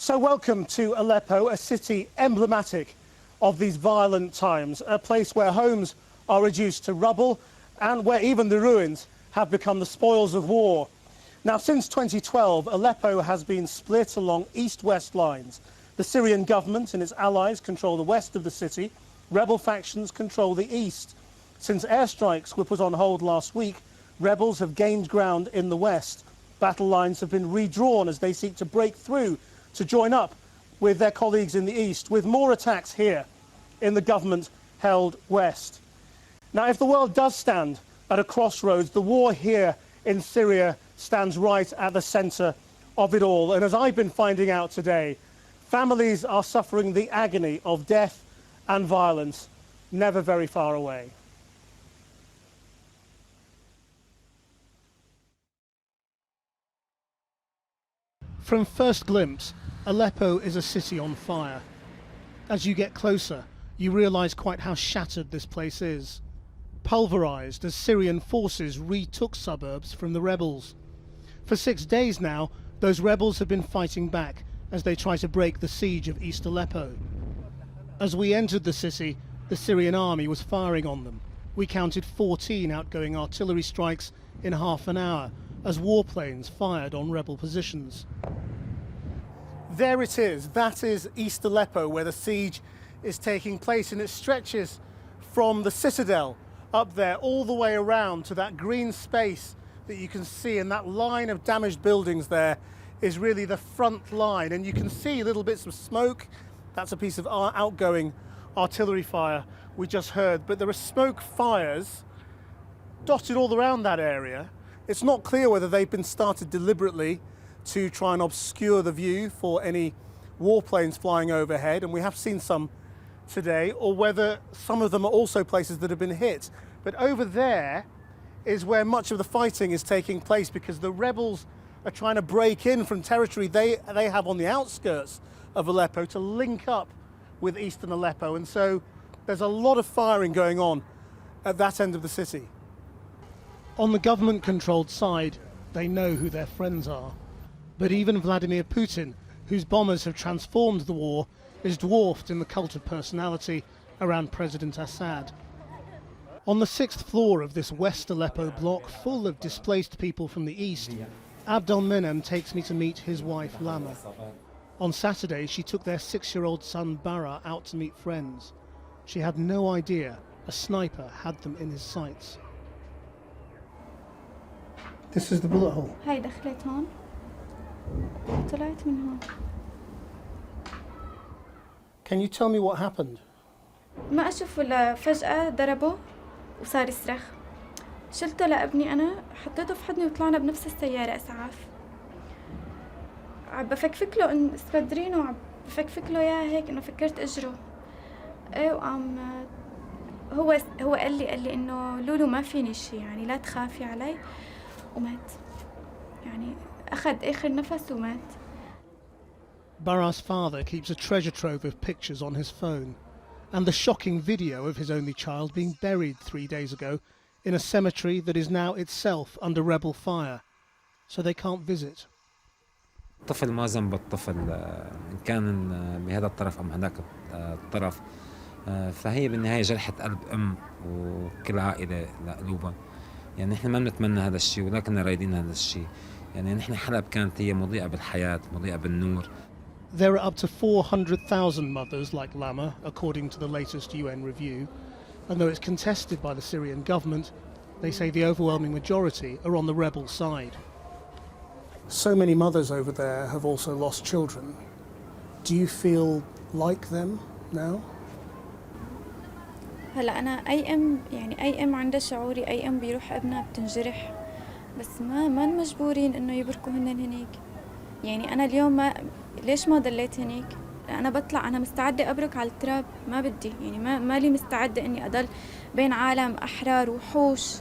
So welcome to Aleppo, a city emblematic of these violent times, a place where homes are reduced to rubble and where even the ruins have become the spoils of war. Now, since 2012, Aleppo has been split along east-west lines. The Syrian government and its allies control the west of the city. Rebel factions control the east. Since airstrikes were put on hold last week, rebels have gained ground in the west. Battle lines have been redrawn as they seek to break through to join up with their colleagues in the east, with more attacks here in the government-held west. Now, if the world does stand at a crossroads, the war here in Syria stands right at the centre of it all. And as I've been finding out today, families are suffering the agony of death and violence never very far away. From first glimpse, Aleppo is a city on fire. As you get closer, you realise quite how shattered this place is. Pulverised as Syrian forces retook suburbs from the rebels. For 6 days now, those rebels have been fighting back as they try to break the siege of East Aleppo. As we entered the city, the Syrian army was firing on them. We counted 14 outgoing artillery strikes in half an hour as warplanes fired on rebel positions. There it is. That is East Aleppo, where the siege is taking place, and it stretches from the citadel up there all the way around to that green space that you can see, and that line of damaged buildings there is really the front line, and you can see little bits of smoke. That's a piece of outgoing artillery fire we just heard, but there are smoke fires dotted all around that area. It's not clear whether they've been started deliberately to try and obscure the view for any warplanes flying overhead, and we have seen some today, or whether some of them are also places that have been hit. But over there is where much of the fighting is taking place, because the rebels are trying to break in from territory they have on the outskirts of Aleppo to link up with eastern Aleppo, and so there's a lot of firing going on at that end of the city. On the government-controlled side, they know who their friends are. But even Vladimir Putin, whose bombers have transformed the war, is dwarfed in the cult of personality around President Assad. On the 6th floor of this West Aleppo block, full of displaced people from the east, Abdelmenem takes me to meet his wife Lama. On Saturday, she took their 6-year-old son Bara out to meet friends. She had no idea a sniper had them in his sights. This is the bullet hole. هاي دخلت هون طلعت من هون. Can you tell me what happened? ما أشوف ولا فجأة ضربه وصار يصرخ. شلته لابني أنا، حطيته في حضني وطلعنا بنفس السيارة إسعاف. عم بفكفك له إن اسبدرينه، عم بفكفك له إياه هيك إنه فكرت أجره. إيه وعم هو قال لي إنه لولو ما فيني شيء، يعني لا تخافي علي، ومات. يعني أخذ آخر نفس ومات. Bara's father keeps a treasure trove of pictures on his phone, and the shocking video of his only child being buried 3 days ago in a cemetery that is now itself under rebel fire, so they can't visit. الطفل ما ذنب الطفل إن كان بهذا الطرف أم هذاك الطرف، فهي بالنهاية جرحة قلب أم وكل عائلة لقلوبها. يعني نحن ما بنتمنى هذا الشيء ولكن رايدين هذا الشيء. يعني نحن حلب كانت هي مضيئة بالحياة، مضيئة بالنور. There are up to 400,000 mothers like Lama, according to the latest UN review, and though it's contested by the Syrian government, they say the overwhelming majority are on the rebel side. So many mothers over there have also lost children. Do you feel like them now? هلا أنا أي أم عندها شعوري، أي أم بيروح ابنها بتنجرح، بس ما مجبورين إنه يبركوا هنن هنيك. يعني أنا اليوم ليش ما ضليت هنيك؟ أنا بطلع، أنا مستعدة أبرك على التراب، ما بدي، يعني ما لي مستعدة إني أضل بين عالم أحرار وحوش.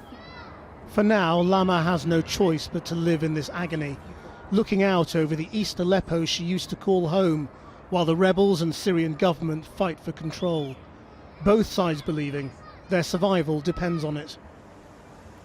For now, Lama has no choice but to live in this agony, looking out over the East Aleppo she used to call home, while the rebels and Syrian government fight for control. Both sides believing their survival depends on it.